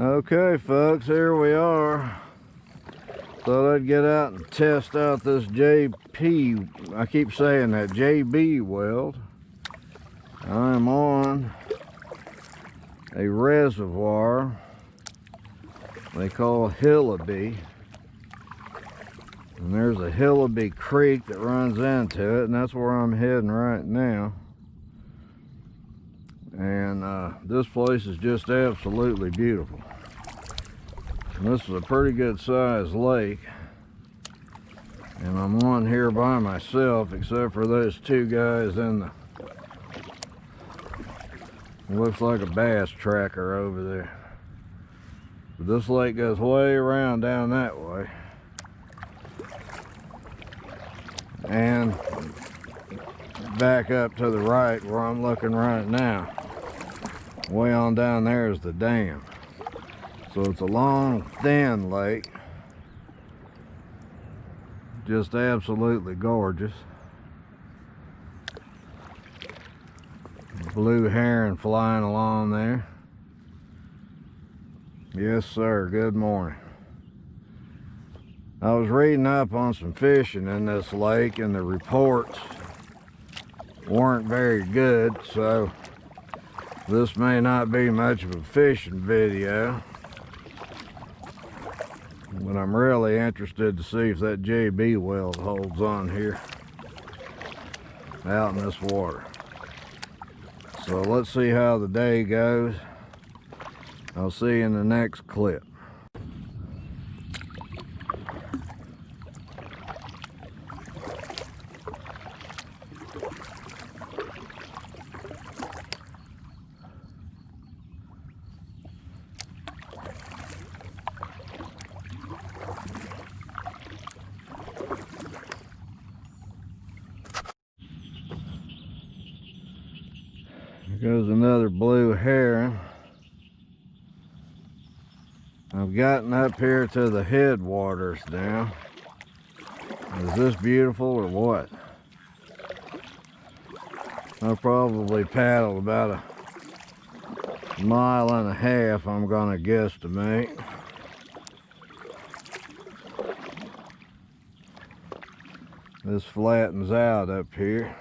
Okay folks, here we are. Thought I'd get out and test out this JP, I keep saying that, JB weld. I'm on a reservoir they call Hillabee. And there's a Hillabee creek that runs into it, and that's where I'm heading right now. And this place is just absolutely beautiful. And this is a pretty good sized lake. And I'm on here by myself, except for those two guys in the, looks like a bass tracker over there. But this lake goes way around down that way. And back up to the right where I'm looking right now. Way on down there is the dam. So it's a long, thin lake. Just absolutely gorgeous. Blue heron flying along there. Yes sir, good morning. I was reading up on some fishing in this lake and the reports weren't very good, so this may not be much of a fishing video, but I'm really interested to see if that JB weld holds on here out in this water. So let's see how the day goes. I'll see you in the next clip. Here goes another blue heron. I've gotten up here to the headwaters now. Is this beautiful or what? I probably paddled about a mile and a half, I'm gonna guesstimate. This flattens out up here.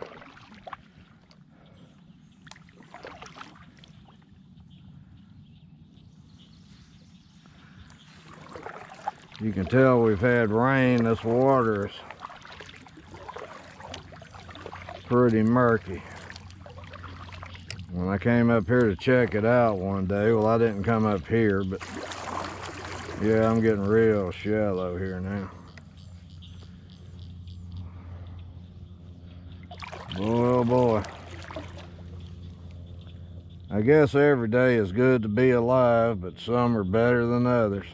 You can tell we've had rain. This water is pretty murky. When I came up here to check it out one day, well, I didn't come up here, but yeah, I'm getting real shallow here now. Boy, oh boy. I guess every day is good to be alive, but some are better than others.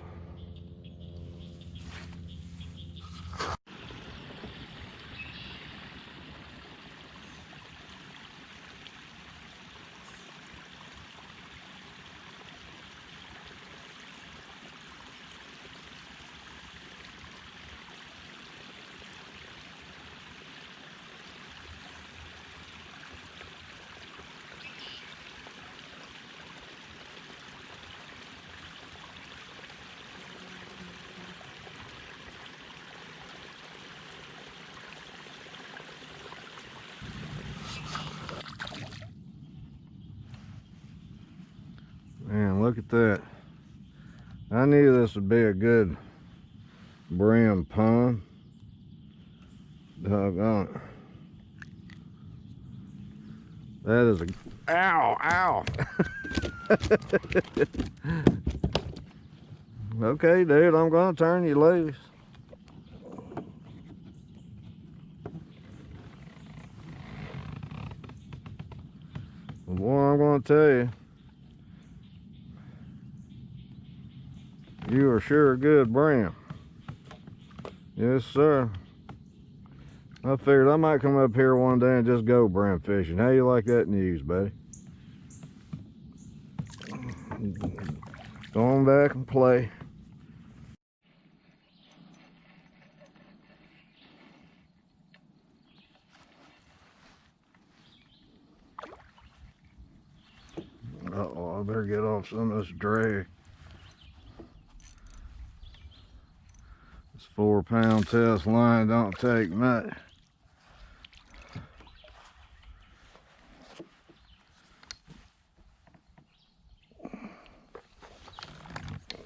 Man, look at that. I knew this would be a good brim pond. Doggone it. That is a... Ow! Ow! Okay, dude, I'm gonna turn you loose. Boy, I'm gonna tell you. You are sure a good brim. Yes, sir. I figured I might come up here one day and just go brim fishing. How you like that news, buddy? Go on back and play. Uh-oh, I better get off some of this drag. This 4-pound test line don't take much.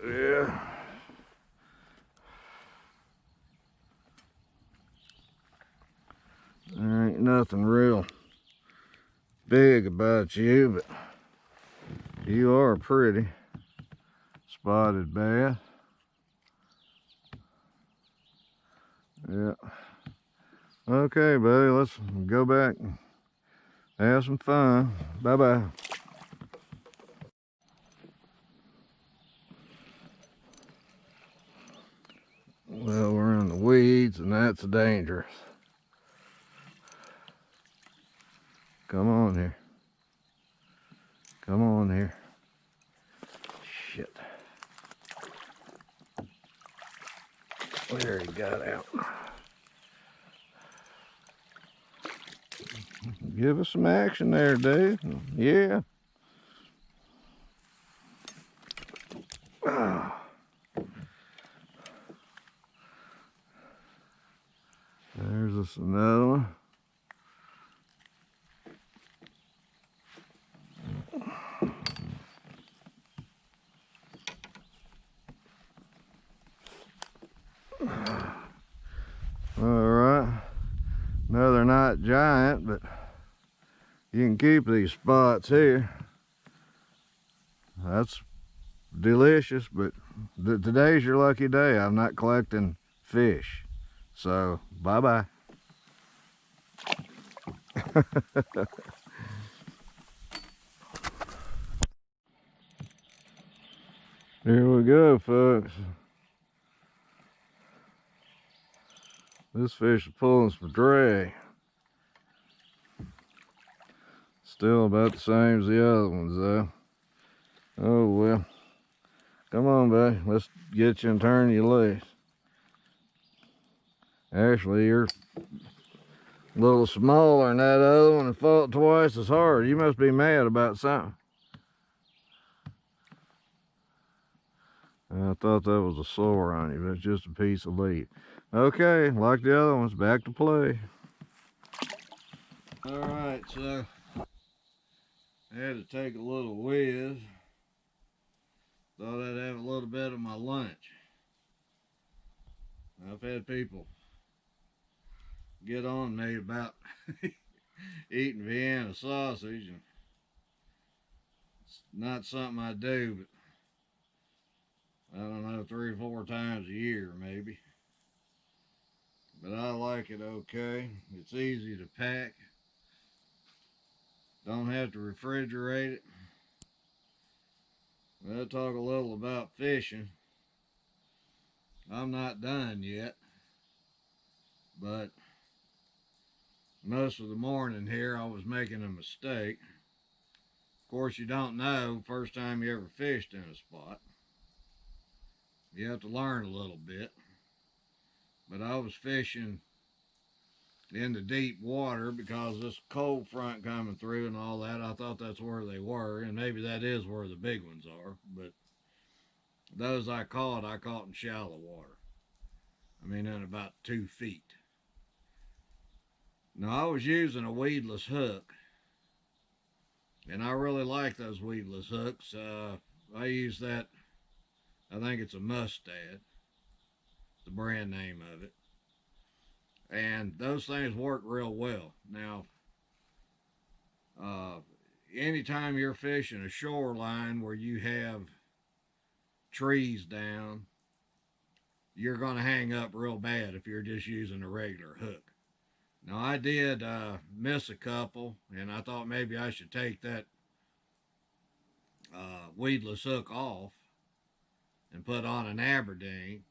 Yeah. There ain't nothing real big about you, but you are pretty. Spotted bass. Yeah. Okay, buddy, let's go back and have some fun. Bye-bye. Well, we're in the weeds, and that's dangerous. Come on here. Come on here. Shit. There he got out. Give us some action there, dude. Yeah. There's us another one. All right. No, they're not giant, but you can keep these spots here. That's delicious, but today's your lucky day. I'm not collecting fish. So, bye-bye. Here we go, folks. This fish is pulling some drag. Still about the same as the other ones, though. Oh, well. Come on, buddy. Let's get you and turn you loose. Actually, you're a little smaller than that other one and fought twice as hard. You must be mad about something. I thought that was a sore on you, but it's just a piece of lead. Okay, like the other ones, back to play. Alright, so I had to take a little whiz. Thought I'd have a little bit of my lunch. I've had people get on me about eating Vienna sausage, and it's not something I do, but I don't know, 3 or 4 times a year maybe. But I like it okay. It's easy to pack. Don't have to refrigerate it. We'll talk a little about fishing. I'm not done yet, but most of the morning here I was making a mistake. Of course, you don't know first time you ever fished in a spot. You have to learn a little bit. But I was fishing in the deep water because this cold front coming through and all that. I thought that's where they were, and maybe that is where the big ones are, but those I caught in shallow water. I mean, in about 2 feet. Now, I was using a weedless hook, and I really like those weedless hooks. I use that, I think it's a Mustad, the brand name of it. And those things work real well. Now, anytime you're fishing a shoreline where you have trees down, you're going to hang up real bad if you're just using a regular hook. Now, I did miss a couple, and I thought maybe I should take that weedless hook off and put on an Aberdeen,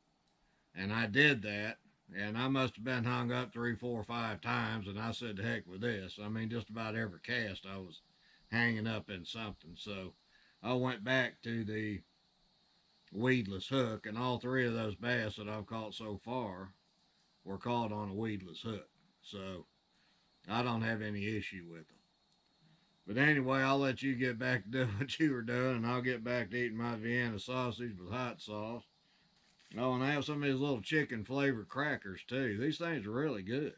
and I did that, and I must have been hung up 3, 4, 5 times, and I said, the heck with this. I mean, just about every cast I was hanging up in something, so I went back to the weedless hook, and all 3 of those bass that I've caught so far were caught on a weedless hook, so I don't have any issue with them. But anyway, I'll let you get back to doing what you were doing, and I'll get back to eating my Vienna sausage with hot sauce. Oh, and I have some of these little chicken flavored crackers too. These things are really good.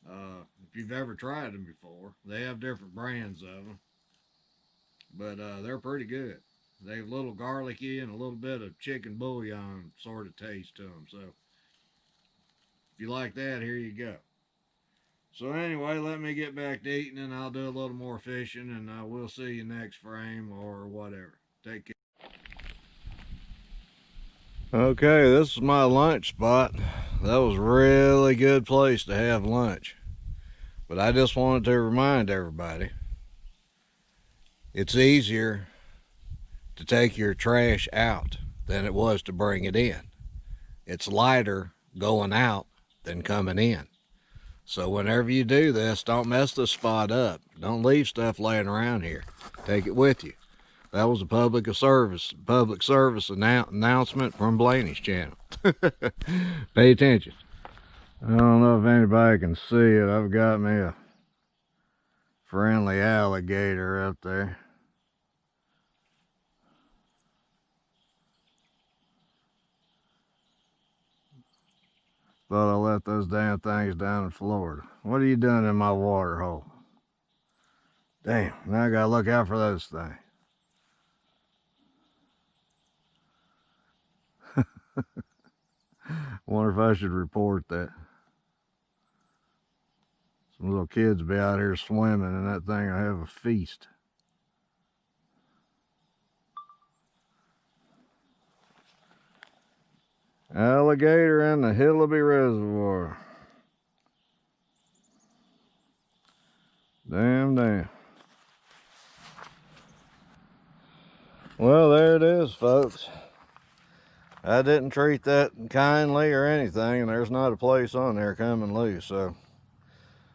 If you've ever tried them before, they have different brands of them, but they're pretty good. They have a little garlicky and a little bit of chicken bouillon sort of taste to them. So if you like that, here you go. So anyway, let me get back to eating and I'll do a little more fishing, and we'll see you next frame or whatever. Take care. Okay, this is my lunch spot. That was a really good place to have lunch. But I just wanted to remind everybody, it's easier to take your trash out than it was to bring it in. It's lighter going out than coming in. So whenever you do this, don't mess the spot up. Don't leave stuff laying around here. Take it with you. That was a public service announcement from Blaney's channel. Pay attention. I don't know if anybody can see it. I've got me a friendly alligator up there. Thought I let those damn things down in Florida. What are you doing in my water hole? Damn, now I gotta look out for those things. Wonder if I should report that. Some little kids be out here swimming and that thing will have a feast. Alligator in the Hillabee Reservoir. Damn. Well, there it is, folks. I didn't treat that kindly or anything, and there's not a place on there coming loose,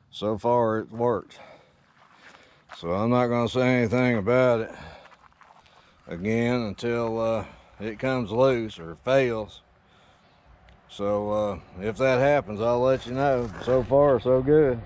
so far it worked. So I'm not going to say anything about it again until it comes loose or fails. So if that happens, I'll let you know. So far, so good.